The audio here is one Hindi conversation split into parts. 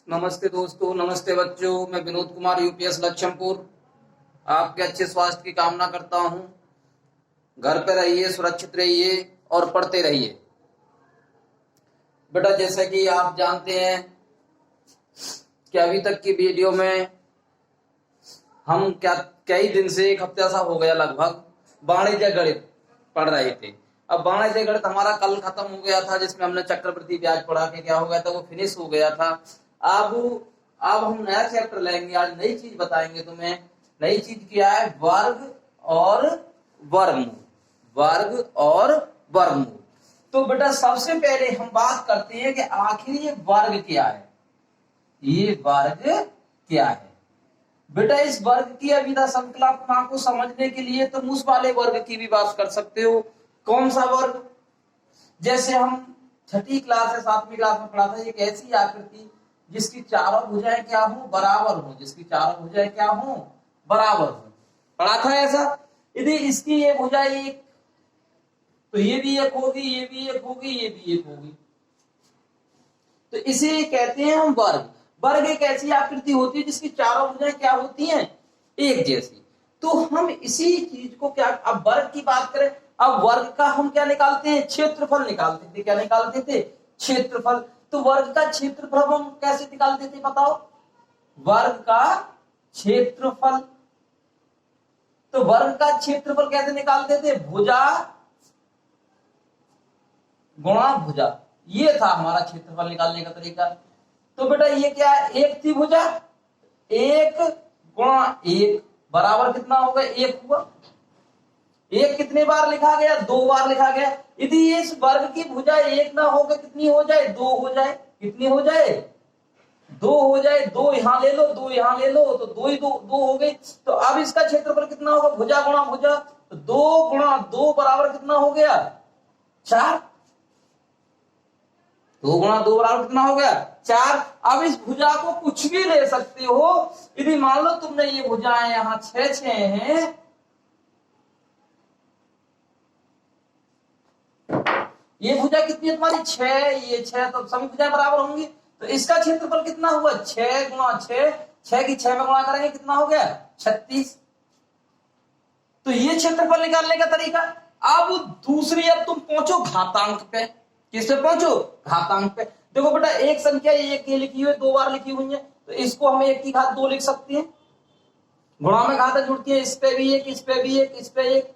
नमस्ते दोस्तों, नमस्ते बच्चों। मैं विनोद कुमार यूपीएस लक्ष्मपुर आपके अच्छे स्वास्थ्य की कामना करता हूं। घर पे रहिए, सुरक्षित रहिए और पढ़ते रहिए। बेटा, जैसे कि आप जानते हैं कि अभी तक की वीडियो में हम कई दिन से एक हफ्ते सा हो गया लगभग वाणिज्य गणित पढ़ रहे थे। अब वाणिज्य गणित हमारा कल खत्म हो गया था, जिसमें हमने चक्रवृद्धि ब्याज पढ़ा के क्या हो गया था, वो फिनिश हो गया था। अब हम नया चैप्टर लेंगे। आज नई चीज बताएंगे तुम्हें। नई चीज क्या है? वर्ग और वर्गमूल। वर्ग और वर्गमूल। तो बेटा सबसे पहले हम बात करते हैं कि आखिर ये वर्ग क्या है। ये वर्ग क्या है? बेटा इस वर्ग की अविधा संकल्पना को समझने के लिए तुम उस वाले वर्ग की भी बात कर सकते हो। कौन सा वर्ग? जैसे हम छठी क्लास या 7वीं क्लास में पढ़ा था, एक ऐसी आकृति जिसकी चारों भुजाएं क्या हो? बराबर हो। जिसकी चारों भुजाएं क्या हो? बराबर हो। पढ़ा था ऐसा। यदि इसकी ये भुजा एक, तो ये भी एक होगी, ये भी एक होगी, ये भी एक होगी, तो इसे कहते हैं हम वर्ग। वर्ग एक ऐसी आकृति होती है जिसकी चारों भुजाएं क्या होती हैं? एक जैसी। तो हम इसी चीज को क्या, अब वर्ग की बात करें, अब वर्ग का हम क्या निकालते हैं? क्षेत्रफल निकालते थे। क्या निकालते थे? क्षेत्रफल। तो वर्ग का क्षेत्रफल हम कैसे निकालते थे बताओ? वर्ग का क्षेत्रफल। तो वर्ग का क्षेत्रफल कैसे निकालते थे? भुजा गुणा भुजा। ये था हमारा क्षेत्रफल निकालने का तरीका। तो बेटा ये क्या है? एक थी भुजा, एक गुणा एक बराबर कितना होगा? एक हुआ। एक कितने बार लिखा गया? 2 बार लिखा गया। यदि इस वर्ग की भुजा एक ना होकर कितनी हो जाए? 2 हो जाए। कितनी हो जाए? 2 हो जाए। 2 यहां ले लो, 2 यहां ले लो, तो 2 ही 2 हो गई। तो अब इसका क्षेत्रफल कितना होगा? भुजा गुणा भुजा, तो 2 गुणा 2 बराबर कितना हो गया? 4। 2 गुणा 2 बराबर कितना हो गया? 4। अब इस भुजा को कुछ भी ले सकते हो। यदि मान लो तुमने ये भुजाएं यहां 6 हैं, ये भुजा कितनी है तुम्हारी? 6। ये 6, तो सभी भुजाएं बराबर होंगी। तो इसका क्षेत्रफल कितना हुआ? 6 गुणा 6। 6 की 6 में गुणा करेंगे कितना हो गया? 36। तो ये क्षेत्रफल निकालने का तरीका। अब दूसरी, अब तुम पहुंचो घातांक पे। किस पे पहुंचो? घातांक पे। देखो बेटा, एक संख्या एक ये लिखी हुई है, 2 बार लिखी हुई है, तो इसको हम 1 की घात 2 लिख सकते हैं। गुणा में घातें जुड़ती है, इस पे भी 1, इस पे भी 1, इस पे 1,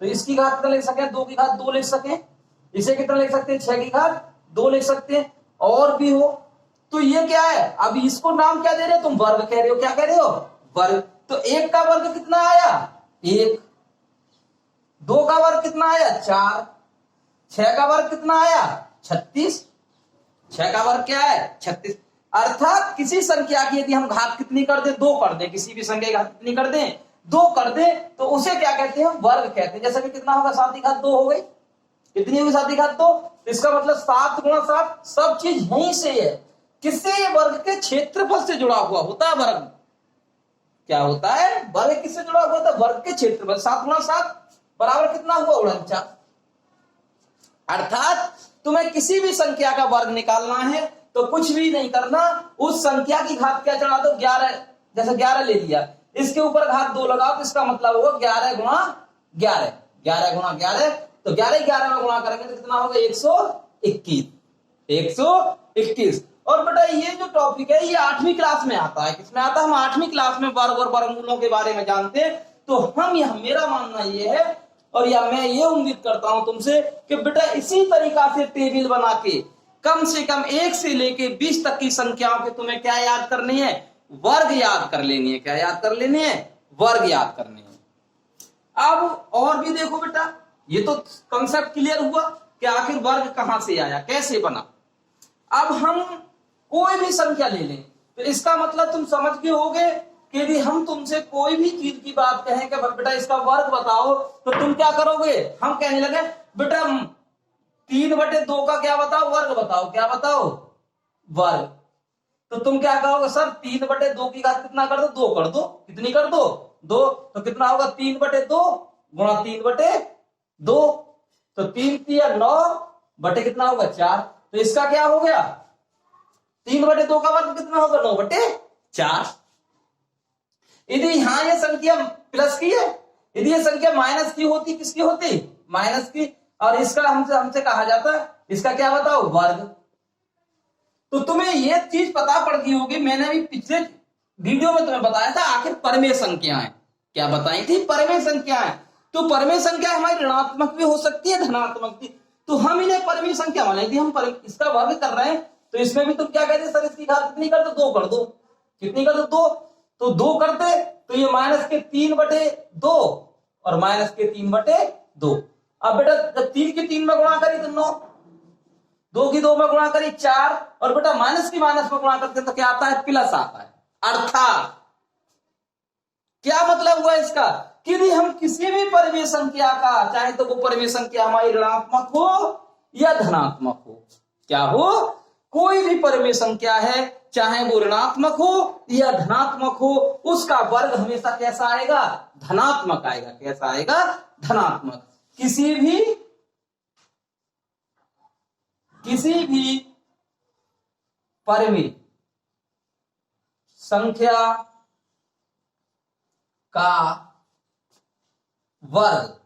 तो इसकी घात कितना लिख सके? 2 की घात 2 लिख सके। इसे कितना लिख सकते हैं? 6 की घात 2 लिख सकते हैं। और भी हो तो ये क्या है? अब इसको नाम क्या दे रहे हो तुम? वर्ग कह रहे हो। क्या कह रहे हो? वर्ग। तो 1 का वर्ग कितना आया? 1। 2 का वर्ग कितना आया? 4। 6 का वर्ग कितना आया? 36। 6 का वर्ग क्या है? 36। अर्थात किसी संख्या की यदि हम घात कितनी कर दें? 2 कर दें, किसी भी संख्या की घात कितनी कर दें? 2 कर दें, तो उसे क्या कहते हैं? वर्ग कहते हैं। जैसे कि कितना होगा? 7 की घात 2 हो गई। कितनी होगी? 7 की घात 2। तो इसका मतलब 7 गुणा 7, सब चीज यहीं से है। किससे? वर्ग के क्षेत्रफल से जुड़ा हुआ होता है वर्ग। क्या होता है? वर्ग किससे जुड़ा हुआ था? वर्ग के क्षेत्रफल। 7 गुणा 7 बराबर कितना हुआ? 49। अर्थात तुम्हें किसी भी संख्या का वर्ग निकालना है तो कुछ भी नहीं करना, उस संख्या की घात क्या चढ़ा दो? 11। जैसे 11 ले लिया, इसके ऊपर घात 2 लगाओ, तो इसका मतलब होगा 11 गुणा 11। 11 गुणा 11, तो 11 11 में गुणा करेंगे तो कितना होगा? 121। 121। और बेटा ये जो टॉपिक है ये 8वीं क्लास में आता है। किसमें आता है? हम 8वीं क्लास में वर्ग और वर्गमूलों के बारे में जानते हैं। तो हम यह, मेरा मानना ये है और या मैं ये उम्मीद करता हूं तुमसे कि बेटा इसी तरीका से टेबल बना के कम से कम 1 से लेके 20 तक की संख्याओं के तुम्हें क्या याद करनी है? वर्ग याद कर लेनी है। क्या याद कर लेनी है? वर्ग याद करनी है। अब और भी देखो बेटा, ये तो कंसेप्ट क्लियर हुआ कि आखिर वर्ग कहां से आया, कैसे बना। अब हम कोई भी संख्या ले लें तो इसका मतलब तुम समझ गए होगे कि यदि हम तुमसे कोई भी चीज की बात कहें कि बेटा इसका वर्ग बताओ, तो तुम क्या करोगे? हम कहने लगे बेटा 3/2 का क्या बताओ? वर्ग बताओ। क्या बताओ? वर्ग। तो तुम क्या कहोगे? सर 3/2 की घात कितना कर दो? 2 कर दो। कितनी कर दो? 2। तो कितना होगा? 3/2 गुणा 3/2, तो 3 3 9 बटे कितना होगा? 4। तो इसका क्या हो गया? 3/2 का वर्ग कितना होगा? 9/4। यदि यहां ये संख्या प्लस की है, यदि ये संख्या माइनस की होती, किसकी होती? माइनस की, और इसका हमसे कहा जाता है, इसका क्या बताओ? वर्ग। तो तुम्हें ये चीज पता पड़ गई होगी, मैंने भी पिछले वीडियो में तुम्हें बताया था आखिर परमेय संख्याएं क्या बताई थी? परमेय संख्याएं। तो परमेय संख्या हमारी ऋणात्मक भी हो सकती है, धनात्मक भी। तो हम इन्हें परमेय संख्या मानेंगे, हम इसका वर्ग कर रहे हैं, तो इसमें भी तुम क्या कहते? सर इसकी घात कितनी कर दो? 2 कर दो। कितनी कर दो? 2। तो 2 करते तो ये -3/2 और -3/2। अब बेटा जब 3 की 3 में गुणा करी तो 9, 2 की 2 में गुणा करी 4, और बेटा माइनस की माइनस में गुणा करते तो क्या आता है? प्लस आता है। अर्थात क्या मतलब हुआ इसका? कि यदि हम किसी भी परमेय संख्या का, चाहे तो वो परमेय संख्या हमारी ऋणात्मक हो या धनात्मक हो, क्या हो? कोई भी परमेय संख्या है, चाहे वो ऋणात्मक हो या धनात्मक हो, उसका वर्ग हमेशा कैसा आएगा? धनात्मक आएगा। कैसा आएगा? धनात्मक। किसी भी परमेय संख्या का वर्ग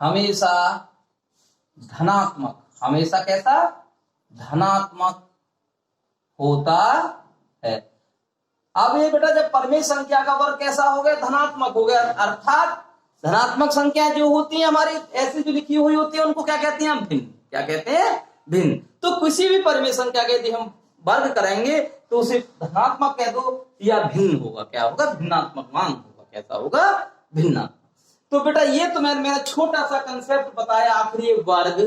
हमेशा धनात्मक, हमेशा कैसा? धनात्मक होता है। अब ये बेटा जब परमेय संख्या का वर्ग कैसा हो गया? धनात्मक हो गया। अर्थात धनात्मक संख्या जो होती है हमारी, ऐसी जो लिखी हुई होती है, उनको क्या कहते हैं? हम भिन्न। क्या कहते हैं? भिन्न। तो किसी भी परमेय संख्या का यदि हम वर्ग करेंगे तो उसे धनात्मक कह दो या भिन्न होगा। क्या होगा? भिन्नात्मक मान होगा। कैसा होगा? भिन्नात्मक। तो बेटा ये तो मैंने छोटा सा कंसेप्ट बताया, आखिर ये वर्ग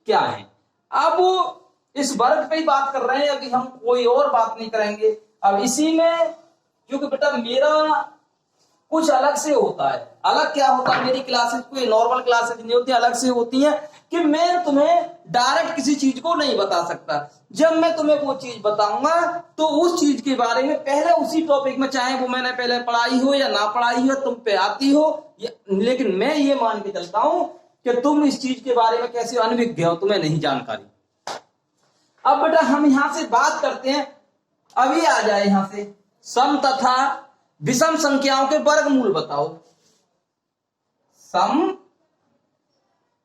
क्या है। अब इस वर्ग पे ही बात कर रहे हैं, अभी हम कोई और बात नहीं करेंगे। अब इसी में क्योंकि बेटा मेरा कुछ अलग से होता है। अलग क्या होता है? मेरी क्लासेस कोई नॉर्मल क्लासेस नहीं होती, अलग से होती है कि मैं तुम्हें डायरेक्ट किसी चीज को नहीं बता सकता। जब मैं तुम्हें वो चीज बताऊंगा तो उस चीज के बारे में पहले उसी टॉपिक में, चाहे वो मैंने पहले पढ़ाई हो या ना पढ़ाई हो, तुम पे आती हो, लेकिन मैं ये मान के चलता हूं कि तुम इस चीज के बारे में कैसे अनभिज्ञ हो, तुम्हें नहीं जानकारी। अब बेटा हम यहां से बात करते हैं, अभी आ जाए यहां से, सम तथा विषम संख्याओं के वर्गमूल बताओ। सम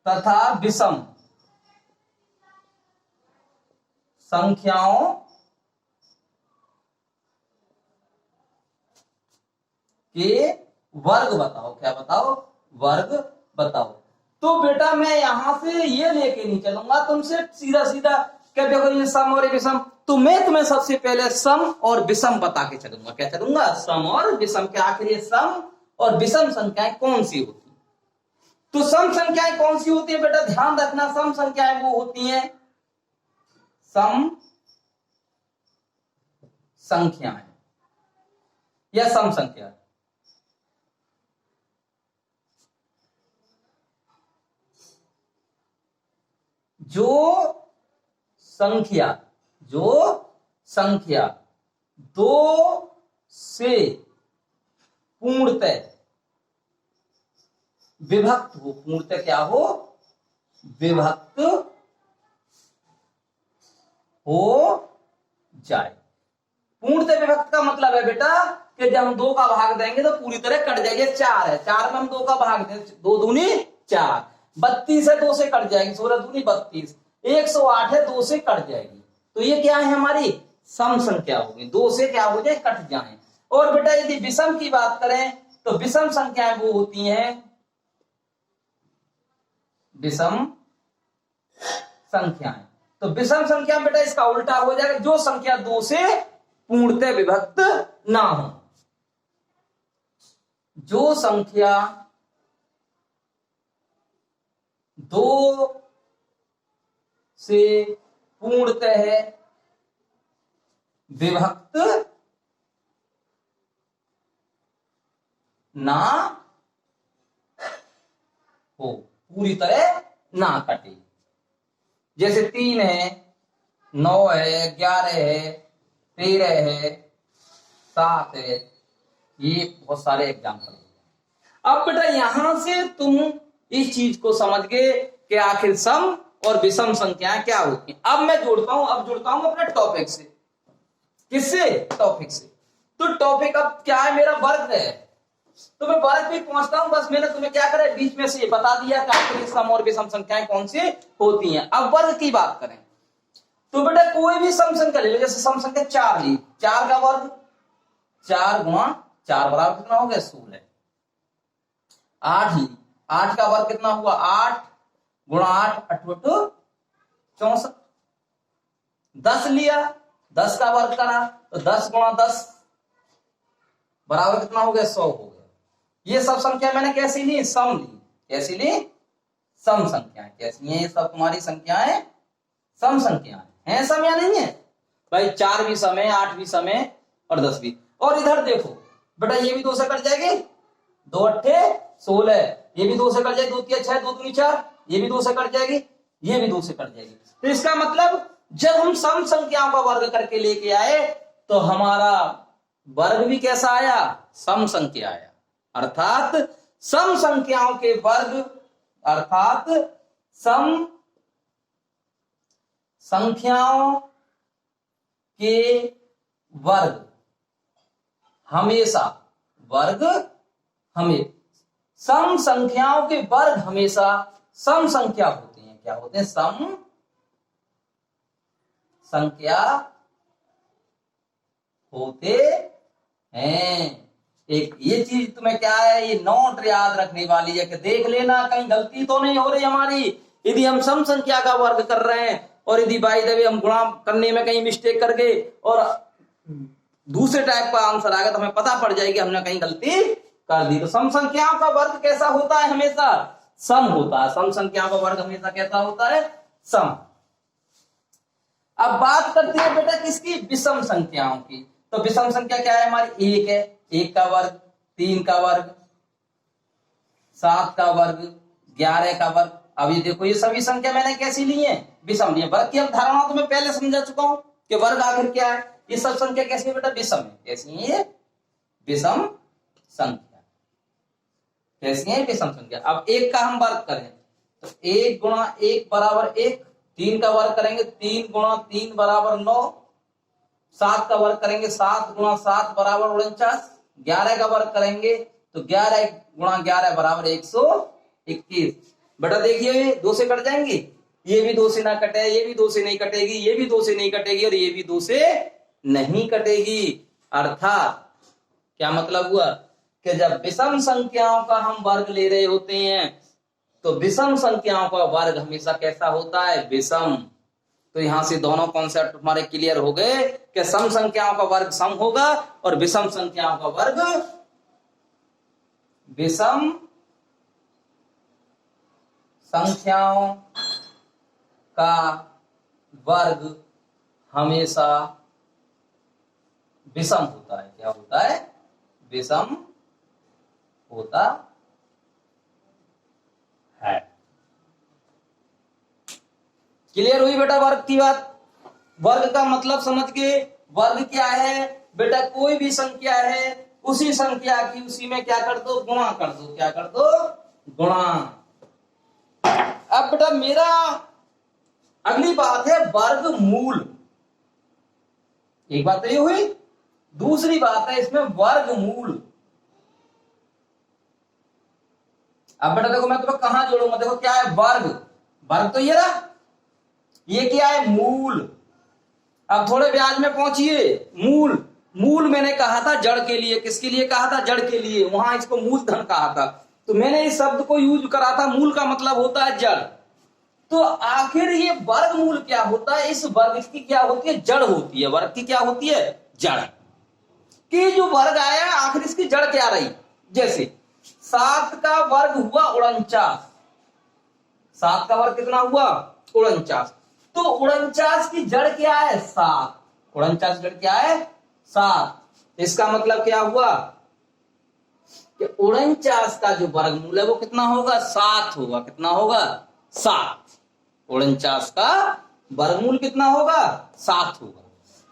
तथा विषम संख्याओं के वर्ग बताओ। क्या बताओ? वर्ग बताओ। तो बेटा मैं यहां से ये लेके नहीं चलूंगा तुमसे सीधा सीधा क्या देखो ये सम और विषम, तो मैं तुम्हें सबसे पहले सम और विषम बता के चलूंगा। क्या चलूंगा? सम और विषम के। आखिर ये सम और विषम संख्याएं कौन सी होती? तो सम संख्याएं कौन सी होती है बेटा? ध्यान रखना, सम संख्याएं वो होती हैं, सम संख्याएं या सम संख्या जो संख्या दो से पूर्णतः विभक्त हो। पूर्णतः क्या हो? विभक्त हो जाए। पूर्णतः विभक्त का मतलब है बेटा कि जब हम 2 का भाग देंगे तो पूरी तरह कट जाएगी। 4 है, 4 में हम 2 का भाग दें, 2 दूनी 4, 32 है, 2 से कट जाएगी, 16 दूनी 32, 108 है, 2 से कट जाएगी। तो ये क्या है? हमारी सम संख्या होगी। 2 से क्या हो जाए? कट जाए। और बेटा यदि विषम की बात करें तो विषम संख्याएं वो होती हैं, विषम संख्याएं। तो विषम संख्या बेटा इसका उल्टा हो जाएगा, जो संख्या 2 से पूर्णतः विभक्त ना हो। जो संख्या 2 से पूर्णतः विभक्त ना हो, पूरी तरह ना कटे। जैसे 3 है, 9 है, 11 है, 13 है, 7 है, ये बहुत सारे एग्जाम्पल। अब बेटा यहां से तुम इस चीज को समझ गए कि आखिर सम और विषम संख्याएं क्या होती हैं। अब मैं जोड़ता हूं, अपने टॉपिक से। किससे? टॉपिक से। तो टॉपिक अब क्या है, मेरा वर्ग है, तो मैं वर्ग पे पहुंचता हूं। बस मैंने तुम्हें क्या करा, बीच में से ये बता दिया कि आखिर सम और विषम संख्याएं कौन सी होती हैं। अब वर्ग की बात करें तो बेटा कोई भी सम संख्या ले लो, जैसे सम संख्या 4 ली, 4 का वर्ग 4 गुणा 4 बराबर कितना हो गया, 16। 8 ली, 8 का वर्ग कितना हुआ, 8 गुणा 8 8 64। 10 लिया, 10 का वर्ग करा तो 10 गुणा 10 बराबर कितना हो गया, 100 हो गया। ये सब संख्या मैंने कैसी ली, सम ली। कैसी ली, सम संख्याएं। कैसी हैं ये सब तुम्हारी संख्याएं, सम संख्याएं हैं। सम या नहीं है भाई, 4 भी सम है, 8 भी सम है और 10 भी। और इधर देखो बेटा, ये भी 2 से कट जाएगी, 2 अट्ठे 16, ये भी 2 से कट जाएगी, 2 तिया 6, 2 दूनी 4, ये भी 2 से कट जाएगी, ये भी 2 से कट जाएगी। तो इसका मतलब जब हम सम संख्याओं का वर्ग करके लेके आए तो हमारा वर्ग भी कैसा आया, सम संख्या आया। अर्थात सम संख्याओं के वर्ग, अर्थात सम संख्याओं के वर्ग हमेशा, सम संख्याओं के वर्ग हमेशा सम संख्या होते हैं। क्या होते हैं, सम संख्या होते हैं। एक ये चीज तुम्हें क्या है, ये नोट याद रखने वाली है कि देख लेना कहीं गलती तो नहीं हो रही हमारी। यदि हम सम संख्या का वर्ग कर रहे हैं और यदि बाय द वे हम गुणा करने में कहीं मिस्टेक कर गए और दूसरे टाइप का आंसर आ गया तो हमें पता पड़ जाएगी हमने कहीं गलती कर दी। तो सम संख्याओं का वर्ग कैसा होता है, हमेशा सम होता है। सम संख्याओं का वर्ग हमेशा कैसा होता है, सम। अब बात करते हैं बेटा किसकी, विषम संख्याओं की। तो विषम संख्या क्या है हमारी, 1 है, 1 का वर्ग, 3 का वर्ग, 7 का वर्ग, 11 का वर्ग। अब ये देखो ये सभी संख्या मैंने कैसी ली है, विषम ली है। वर्ग की अवधारणा तो मैं पहले समझा चुका हूं कि वर्ग आखिर क्या है। ये सब संख्या कैसी है बेटा, विषम है। कैसी है ये, विषम संख्या। कैसी है, विषम संख्या। अब 1 का हम वर्ग करें तो 1 गुणा 1 बराबर 1, 3 का वर्ग करेंगे 3 गुणा 3 बराबर 9, 7 का वर्ग करेंगे 7 गुणा 7 बराबर 49, 11 का वर्ग करेंगे तो 11 गुणा 11 बराबर 121। बेटा देखिए 2 से कट जाएंगे, ये भी 2 से ना कटे, ये भी 2 से नहीं कटेगी, ये भी 2 से नहीं कटेगी और ये भी 2 से नहीं कटेगी। अर्थात क्या मतलब हुआ कि जब विषम संख्याओं का हम वर्ग ले रहे होते हैं तो विषम संख्याओं का वर्ग हमेशा कैसा होता है, विषम। तो यहां से दोनों कॉन्सेप्ट हमारे क्लियर हो गए कि सम संख्याओं का वर्ग सम होगा और विषम संख्याओं का वर्ग विषम संख्याओं का वर्ग हमेशा विषम होता है। क्या होता है, विषम होता है। क्लियर हुई बेटा वर्ग की बात। वर्ग का मतलब समझ के, वर्ग क्या है बेटा, कोई भी संख्या है उसी संख्या की उसी में क्या कर दो, गुणा कर दो। क्या कर दो, गुणा। अब बेटा मेरा अगली बात है वर्गमूल। एक बात तो ये हुई, दूसरी बात है इसमें वर्गमूल। अब बेटा देखो मैं तुम्हें कहां जोड़ूंगा, देखो क्या है वर्ग, वर्ग तो ये रहा, ये क्या है मूल। अब थोड़े ब्याज में पहुंचिए, मूल। मूल मैंने कहा था जड़ के लिए, किसके लिए कहा था, जड़ के लिए, वहां इसको मूलधन कहा था। तो मैंने इस शब्द को यूज करा था, मूल का मतलब होता है जड़। तो आखिर ये वर्गमूल क्या होता है, इस वर्ग की क्या होती है, जड़ होती है। वर्ग की क्या होती है, जड़। कि जो वर्ग आया आखिर इसकी जड़ क्या रही। जैसे 7 का वर्ग हुआ 49, 7 का वर्ग कितना हुआ, 49। तो 49 की जड़ क्या है, 7। 49 जड़ क्या है, 7। इसका मतलब क्या हुआ कि 49 का जो वर्गमूल है वो कितना होगा, 7 होगा। कितना होगा, 7। 49 का वर्गमूल कितना होगा, 7 होगा।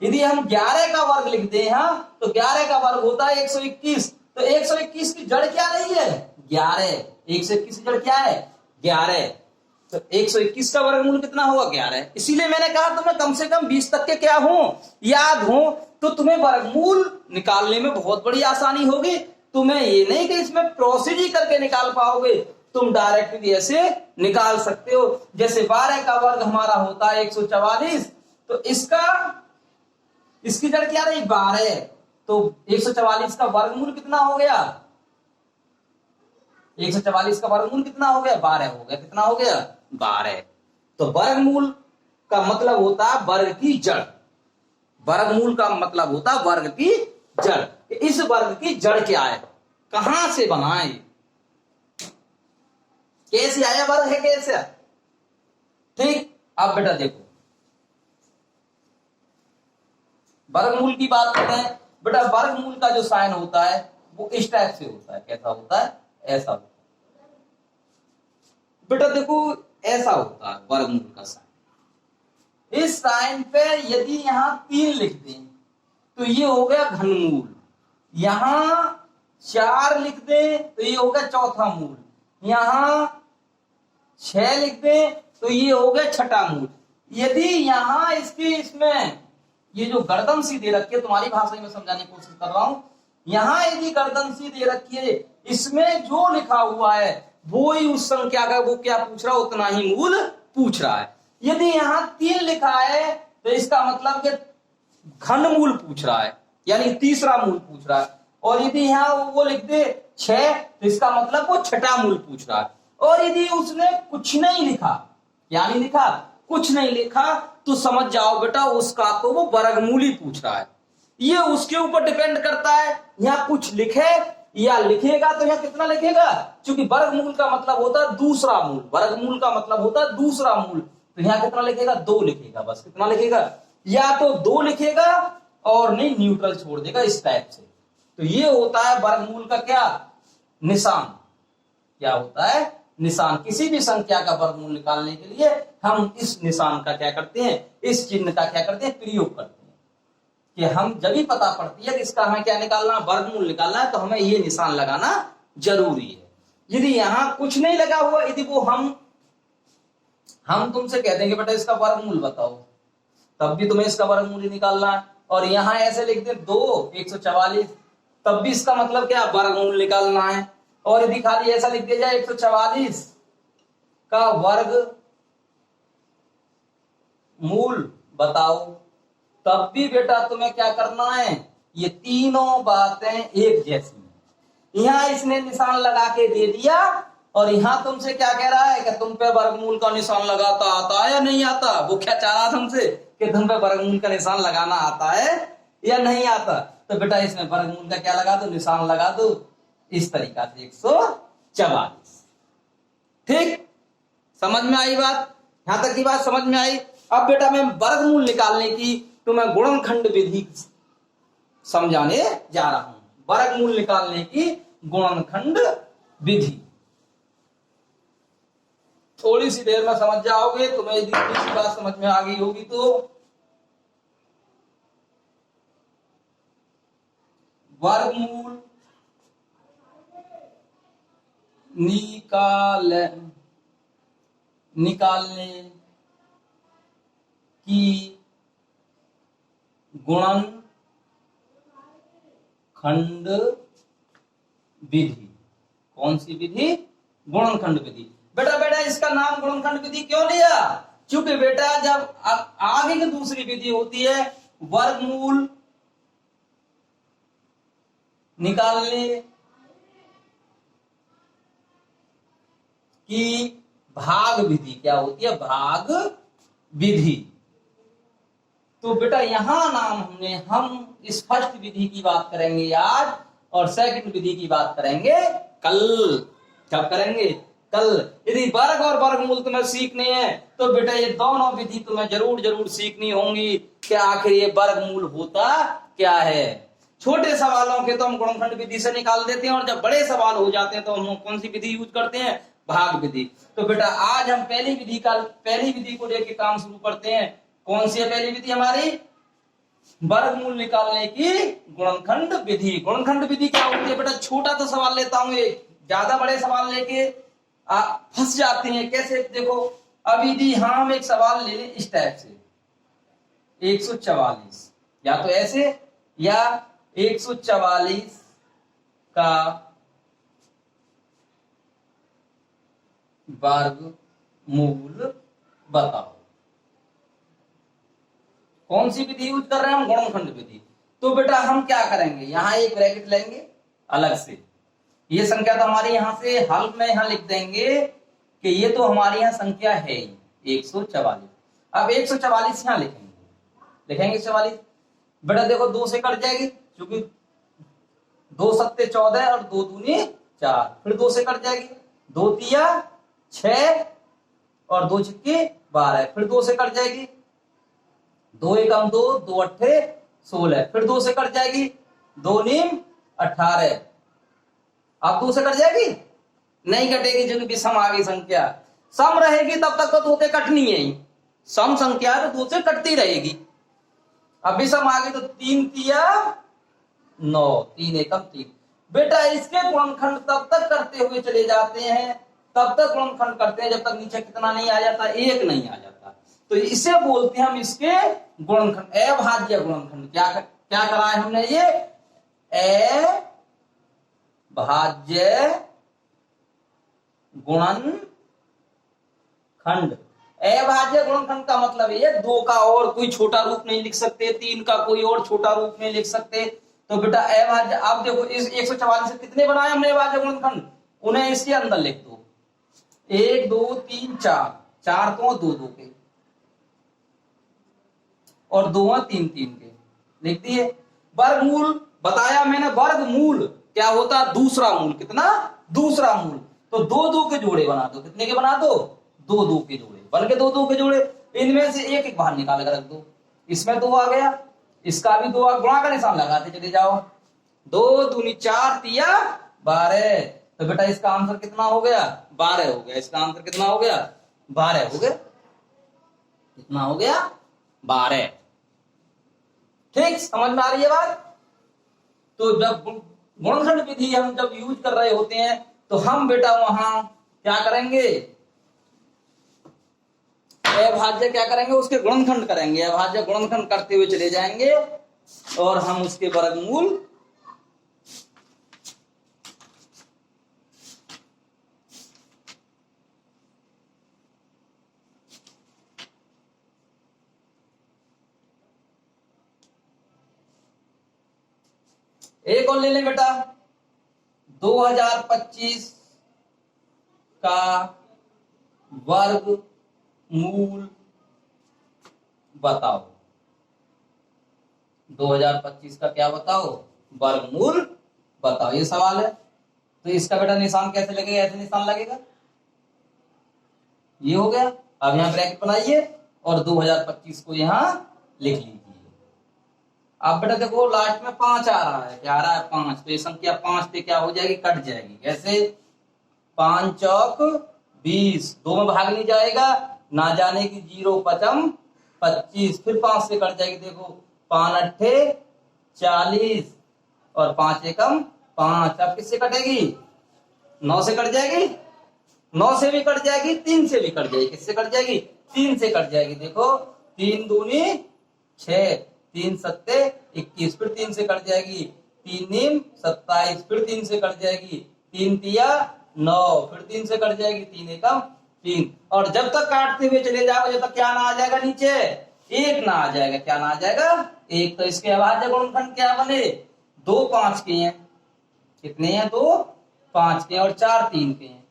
यदि हम 11 का वर्ग लिखते हैं तो 11 का वर्ग होता है 121। तो 121 की जड़ क्या रही है, 11। 121 की जड़ क्या है, 11। तो 121 का वर्गमूल कितना होगा? 11। इसीलिए मैंने कहा तुम्हें कम से कम 20 तक के क्या हो, याद हो, तो तुम्हें वर्गमूल निकालने में बहुत बड़ी आसानी होगी। तुम्हें ये नहीं कि इसमें प्रोसीड ही करके निकाल पाओगे, तुम डायरेक्ट भी ऐसे निकाल सकते हो। जैसे 12 का वर्ग हमारा होता है 144, तो इसकी जड़ क्या रही? 12। तो 144 का वर्गमूल कितना हो गया? 144 का वर्गमूल कितना हो गया? 12 हो गया। कितना हो गया? 12। तो वर्गमूल का मतलब होता है वर्ग की जड़। वर्गमूल का मतलब होता है वर्ग की जड़। इस वर्ग की जड़ क्या है, कहां से बनाए, कैसे आया वर्ग है, कैसे? ठीक, अब बेटा देखो, वर्गमूल की बात करते हैं। बेटा वर्गमूल का जो साइन होता है वो इस टाइप से होता है। कैसा होता है? ऐसा होता है। बेटा देखो ऐसा होता है वर्गमूल का साइन। इस साइन पे यदि यहां 3 लिख दें तो ये हो गया घनमूल, यहां 4 लिख दें तो ये हो गया चौथा मूल, यहां 6 लिख दें तो ये हो गया छठा मूल। यदि यहां इसमें ये जो गर्दन सी दे रखी है, तुम्हारी भाषा में समझाने की कोशिश कर रहा हूं, यहां यदि गर्दन सी दे रखी है, इसमें जो लिखा हुआ है वो ही उस संख्या का वो क्या पूछ रहा है, उतना ही मूल पूछ रहा है। यदि यहां 3 लिखा है तो इसका मतलब कि घन मूल पूछ रहा है, यानी तीसरा मूल पूछ रहा है। और यदि यहां वो लिख दे 6 तो इसका मतलब वो छठा मूल पूछ रहा है। और यदि उसने कुछ नहीं लिखा, यानी लिखा कुछ नहीं लिखा, तो समझ जाओ बेटा उसका तो वो वर्गमूल ही पूछ रहा है। ये उसके ऊपर डिपेंड करता है, यहाँ कुछ लिखे या लिखेगा तो यहाँ कितना लिखेगा, क्योंकि वर्गमूल का मतलब होता है दूसरा मूल, वर्गमूल का मतलब होता है दूसरा मूल, तो यहाँ कितना लिखेगा? 2 लिखेगा बस। कितना लिखेगा? या तो 2 लिखेगा और नहीं न्यूट्रल छोड़ देगा, इस टाइप से। तो ये होता है वर्गमूल का क्या निशान। क्या होता है? निशान। किसी भी संख्या का वर्गमूल निकालने के लिए हम इस निशान का क्या करते हैं, इस चिन्ह का क्या करते हैं, प्रयोग करते हैं। कि हम जब भी पता पड़ती है कि इसका हमें क्या निकालना, वर्गमूल निकालना है, तो हमें ये निशान लगाना जरूरी है। यदि यहां कुछ नहीं लगा हुआ, यदि वो हम तुमसे कह देंगे बेटा इसका वर्गमूल बताओ, तब भी तुम्हें इसका वर्गमूल ही निकालना है। और यहां ऐसे लिख दे 2 144, तब भी इसका मतलब क्या, वर्गमूल निकालना है। और यदि खाली ऐसा लिख दिया जाए 144 का वर्ग मूल बताओ, तब भी बेटा तुम्हें क्या करना है, ये तीनों बातें एक जैसी। यहां इसने निशान लगा के दे दिया और यहां तुमसे क्या कह रहा है कि तुम पे वर्गमूल का निशान लगाता आता है या नहीं आता। वो क्या चाह रहा था तुमसे कि तुम पे वर्गमूल का निशान लगाना आता है या नहीं आता। तो बेटा इसमें वर्गमूल का क्या लगा दो, निशान लगा दो, इस तरीका से 144। ठीक, समझ में आई बात? यहां तक की बात समझ में आई। अब बेटा मैं वर्गमूल निकालने की तो मैं गुणनखंड विधि समझाने जा रहा हूं। वर्गमूल निकालने की गुणनखंड विधि थोड़ी सी देर में समझ जाओगे। तुम्हें यदि दूसरी बात समझ में आ गई होगी तो वर्गमूल निकालने की गुणनखंड विधि। कौन सी विधि? गुणनखंड विधि। बेटा इसका नाम गुणनखंड विधि क्यों लिया? क्योंकि बेटा जब आगे की दूसरी विधि होती है वर्गमूल निकालने की भाग विधि। क्या होती है? भाग विधि। तो बेटा यहां नाम हम इस फर्स्ट विधि की बात करेंगे आज, और सेकंड विधि की बात करेंगे कल। कब करेंगे? कल। यदि वर्ग और वर्गमूल तुम्हें सीखने हैं तो बेटा ये दोनों विधि तुम्हें जरूर सीखनी होंगी कि आखिर ये वर्गमूल होता क्या है। छोटे सवालों के तो हम गुणनखंड विधि से निकाल देते हैं, और जब बड़े सवाल हो जाते हैं तो हम कौन सी विधि यूज करते हैं? भाग विधि। तो बेटा आज हम पहली विधि को लेकर काम शुरू करते हैं। कौन सी है पहली विधि हमारी? वर्गमूल निकालने की गुणनखंड विधि। गुणनखंड विधि क्या होती है बेटा? छोटा तो सवाल लेता हूं, एक ज्यादा बड़े सवाल लेके फंस जाते हैं। कैसे? देखो अभी यदि हम एक सवाल ले लें इस टाइप से 144, या तो ऐसे या 144 का वर्गमूल बताओ। कौन सी विधि यूज कर रहे हैं हम? गुणनखंड विधि। तो बेटा हम क्या करेंगे, यहां एक ब्रैकेट लेंगे अलग से, ये संख्या तो हमारी यहां से हल में यहां लिख देंगे कि ये तो हमारी यहां संख्या है ही 144। अब 144 यहां लिखेंगे 44। बेटा देखो 2 से कट जाएगी, क्योंकि 2 सत्ते 14 और 2 दूनी 4, फिर 2 से कट जाएगी, 2 तिया 6 और 2 छिक्के 12, फिर 2 से कट जाएगी, 2 एकम 2, 2 अट्ठे 16, फिर 2 से कट जाएगी, 2 नीम 18। अब 2 से कट जाएगी? नहीं कटेगी, क्योंकि सम आ गई संख्या। सम रहेगी तब तक तो 2 से कटनी है ही, सम संख्या तो 2 से कटती रहेगी। अभी सम आ गई तो 3 तिया 9, 3 एकम 3। बेटा इसके गुणनखंड तब तक करते हुए चले जाते हैं, तब तक गुणनखंड करते हैं जब तक नीचे कितना नहीं आ जाता, 1 नहीं आ जाता। तो इसे बोलते हैं हम इसके गुणनखंड, अभाज्य गुणनखंड। क्या करा है हमने? ये अभाज्य गुणनखंड। अभाज्य गुणनखंड का मतलब ये 2 का और कोई छोटा रूप नहीं लिख सकते, 3 का कोई और छोटा रूप नहीं लिख सकते। तो बेटा अभाज्य, आप देखो इस 144 से कितने बनाए हमने अभाज्य गुणनखंड, उन्हें इसके अंदर लिख दो। 1 2 3 4, 4 तो 2 2 के और 2 3 3 के लिख दिए। वर्गमूल बताया मैंने, वर्गमूल क्या होता है? दूसरा मूल। कितना? दूसरा मूल। तो 2 2 के जोड़े बना दो। कितने के बना दो? 2 2 के जोड़े। बन के 2 2 के जोड़े, इनमें से एक एक बाहर निकाल कर रख दो। इसमें 2 आ गया, इसका भी 2 आ, गुणा का निशान लगाते चले जाओ। 2 दूनी 4 तिया 12। तो बेटा इसका आंसर कितना हो गया? 12 हो गया। इसका आंसर कितना हो गया? 12 हो गया। कितना हो गया? 12। ठीक, समझ में आ रही है बात? तो जब गुणनखंड विधि हम जब यूज कर रहे होते हैं तो हम बेटा वहां क्या करेंगे? अभाज्य क्या करेंगे? उसके गुणनखंड करेंगे। अभाज्य गुणनखंड करते हुए चले जाएंगे और हम उसके वर्गमूल एक और ले लें बेटा, 2025 का वर्गमूल बताओ। 2025 का क्या बताओ? वर्गमूल बताओ, ये सवाल है। तो इसका बेटा निशान कैसे लगेगा? ऐसे निशान लगेगा, ये हो गया। अब यहां ब्रैकेट बनाइए और 2025 को यहां लिख लीजिए। अब बेटा देखो लास्ट में 5 आ रहा है, क्या आ रहा है? 5। तो ये संख्या 5 पे क्या हो जाएगी? कट जाएगी। कैसे? 5 चौक 20, 2 में भाग नहीं जाएगा, ना जाने की 0 पचम 25, फिर 5 से कट जाएगी। देखो 5 अट्ठे 40 और 5 एकम 5। अब किससे कटेगी? 9 से कट जाएगी, 9 से भी कट जाएगी, 3 से भी कट जाएगी। किससे कट जाएगी? 3 से कट जाएगी। देखो 3 दूनी 6, 3 सत्ते 21, फिर 3 से कट जाएगी, 3 नीम 27, फिर 3 से कट जाएगी, 3 तिया 9, फिर 3 से कट जाएगी, 3 एकम 3। और जब तक काटते हुए चले जाओ जब तक क्या ना आ जाएगा? नीचे 1 ना आ जाएगा। क्या ना आ जाएगा? 1। तो इसके अभाज्य गुणनखंड क्या बने? 2 5 के हैं। कितने हैं? 2 5 के और 4 3 के हैं।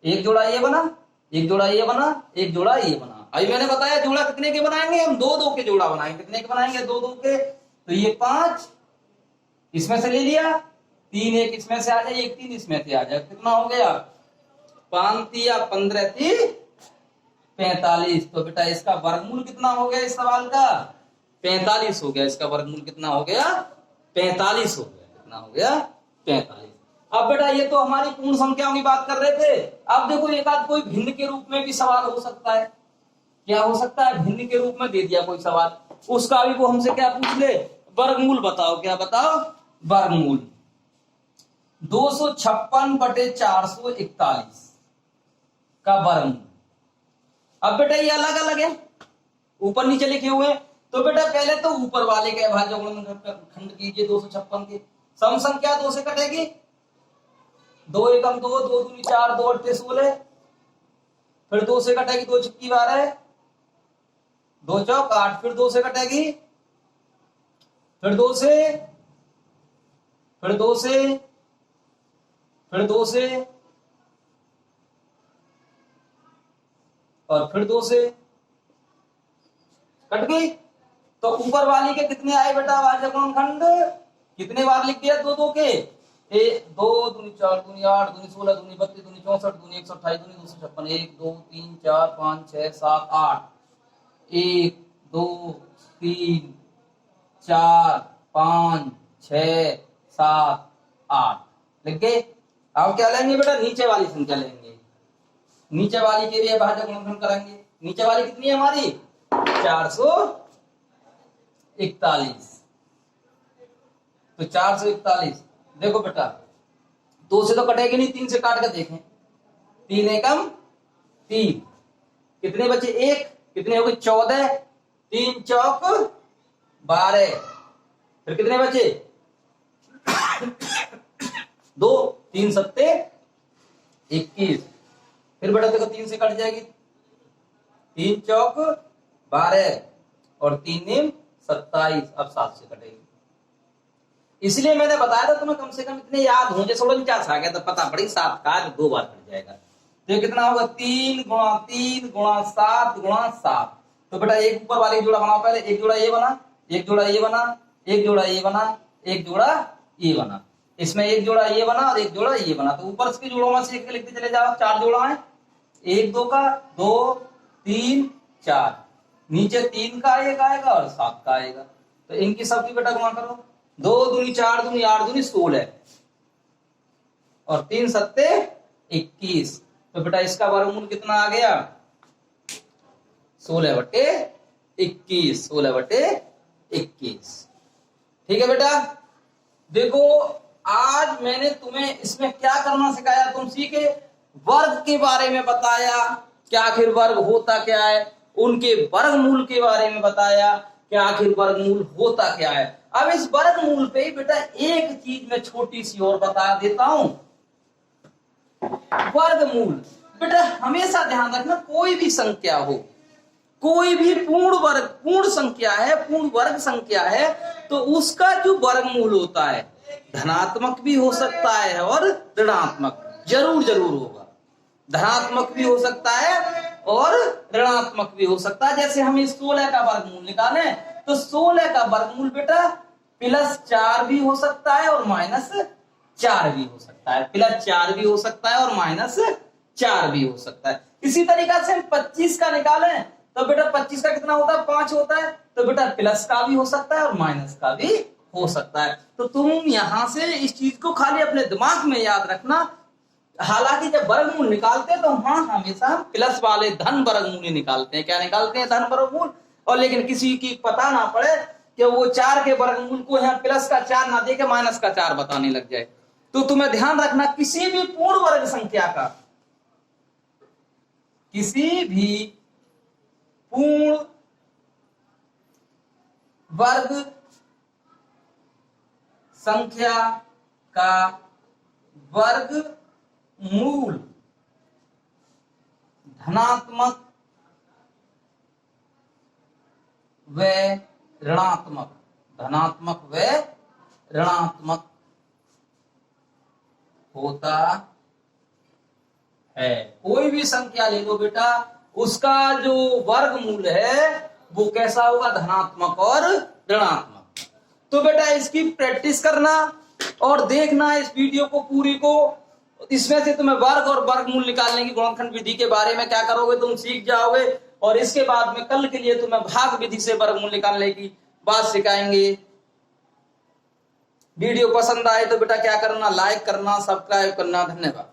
एक जोड़ा ये बना, एक जोड़ा ये बना, एक जोड़ा ये बना। अभी मैंने बताया जोड़ा कितने के बनाएंगे हम? 2 2 के जोड़ा बनाएंगे। कितने के बनाएंगे? 2 2 के। तो ये 5 इसमें से ले लिया, 3 1 इसमें से आ जाए, 1 3 इसमें से आ जाए। कितना हो गया? 5 तिया 15 थी 45। तो बेटा इसका वर्गमूल कितना हो गया इस सवाल का? 45 हो गया। इसका वर्गमूल कितना हो गया? 45 हो गया। कितना हो गया? 45। अब बेटा ये तो हमारी पूर्ण संख्याओं की बात कर रहे थे। अब देखो एक आध कोई भिन्न के रूप में भी सवाल हो सकता है। क्या हो सकता है? भिन्न के रूप में दे दिया कोई सवाल, उसका भी वो हमसे क्या पूछ ले? वर्गमूल बताओ। क्या बताओ? वर्गमूल। 256/441 का वर्गमूल। अब बेटा ये अलग अलग है, ऊपर नीचे लिखे हुए हैं, तो बेटा पहले तो ऊपर वाले के अभाज्य गुणनखंड कीजिए 256 के। सम संख्या 2 से कटेगी, 2 एकम 2, 2 दूनी 4, 2 अट्ठे 16, फिर 2 से कटेगी 2 छिक्की 12, 2 चौक 8, फिर 2 से कटेगी, फिर 2 से, फिर 2 से, फिर 2 से, और फिर 2 से कट गई। तो ऊपर वाली के कितने आए बेटा अभाज्य गुणनखंड, कितने बार लिख दिया 2 2 के, 2 दूनी 4 दूनी 8 दूनी 16 दूनी 32 दूनी 64 दूनी 128 दूनी 256, 1 2 3 4 5 6 7 8, 1 2 3 4 5 6 7 8 लिख गए। अब क्या लेंगे बेटा, नीचे वाली संख्या लेंगे, नीचे वाली के लिए अभाज्य गुणनखंड करेंगे। नीचे वाली कितनी है हमारी 441, तो 441 देखो बेटा 2 से तो कटेगी नहीं, 3 से काट कर देखें, 3 एकम 3, कितने बचे 1, कितने हो गए 14, 3 चौक 12, फिर कितने बचे 2, 3 सत्ते 21, फिर बेटा देखो 3 से कट जाएगी, 3 चौक 12 और 3 नीम 27, अब 7 से कटेगी। इसलिए मैंने बताया था तुम्हें कम से कम इतने याद हों, जैसे 49 आ गया तो पता पड़ी 7 का 2 बार कट जाएगा, तो ये कितना होगा 3 गुणा 3 गुणा 7 गुणा 7। तो बेटा एक ऊपर वाली जोड़ा बनाओ पहले, एक जोड़ा ये बना, एक जोड़ा ये बना, एक जोड़ा ये बना, एक जोड़ा ये बना, इसमें एक जोड़ा ये बना और एक जोड़ा ये बना, तो ऊपर के जोड़ों में से एक लिखते चले जाओ, 4 जोड़ा है, 1 2 का 2 3 4, नीचे 3 का एक आएगा और 7 का आएगा, तो इनकी सबकी बेटा गुणा करो, 2 दूनी 4 दूनी 8 दूनी 16 और 3 सत्ते 21, तो बेटा इसका वर्गमूल कितना आ गया 16/21, 16/21। ठीक है बेटा, देखो आज मैंने तुम्हें इसमें क्या करना सिखाया, तुम सीखे वर्ग के बारे में बताया, क्या आखिर वर्ग होता क्या है, उनके वर्गमूल के बारे में बताया, क्या आखिर वर्गमूल होता क्या है। अब इस वर्गमूल पे ही बेटा एक चीज मैं छोटी सी और बता देता हूं, वर्गमूल बेटा हमेशा ध्यान रखना, कोई भी संख्या हो, कोई भी पूर्ण संख्या है, पूर्ण वर्ग संख्या है, तो उसका जो वर्गमूल होता है धनात्मक भी हो सकता है और ऋणात्मक जरूर होगा, धनात्मक भी हो सकता है और ऋणात्मक भी हो सकता है। जैसे हम इस 16 का वर्गमूल निकाले तो 16 का वर्गमूल बेटा +4 भी हो सकता है और -4 भी हो सकता है, +4 भी हो सकता है और -4 भी हो सकता है। इसी तरीका से हम 25 का निकालें तो बेटा 25 का कितना होता है 5 होता है, तो बेटा प्लस का भी हो सकता है और माइनस का भी हो सकता है। तो तुम यहां से इस चीज को खाली अपने दिमाग में याद रखना, हालांकि जब वर्गमूल निकालते हैं तो हाँ हमेशा हम प्लस वाले धन वर्गमूल ही निकालते हैं, क्या निकालते हैं धन वर्गमूल, और लेकिन किसी की पता ना पड़े कि वो 4 के वर्गमूल को यहाँ प्लस का 4 ना देके माइनस का 4 बताने लग जाए। तो तुम्हें ध्यान रखना किसी भी पूर्ण वर्ग संख्या का, किसी भी पूर्ण वर्ग संख्या का वर्गमूल धनात्मक व ऋणात्मक, धनात्मक व ऋणात्मक होता है। कोई भी संख्या ले लो बेटा, उसका जो वर्गमूल है वो कैसा होगा, धनात्मक और ऋणात्मक। तो बेटा इसकी प्रैक्टिस करना और देखना इस वीडियो को पूरी को, इसमें से तुम्हें वर्ग और वर्गमूल निकालने की गुणनखंड विधि के बारे में क्या करोगे तुम सीख जाओगे, और इसके बाद में कल के लिए तुम्हें भाग विधि से वर्गमूल निकालने की बात सिखाएंगे। वीडियो पसंद आए तो बेटा क्या करना, लाइक करना, सब्सक्राइब करना। धन्यवाद।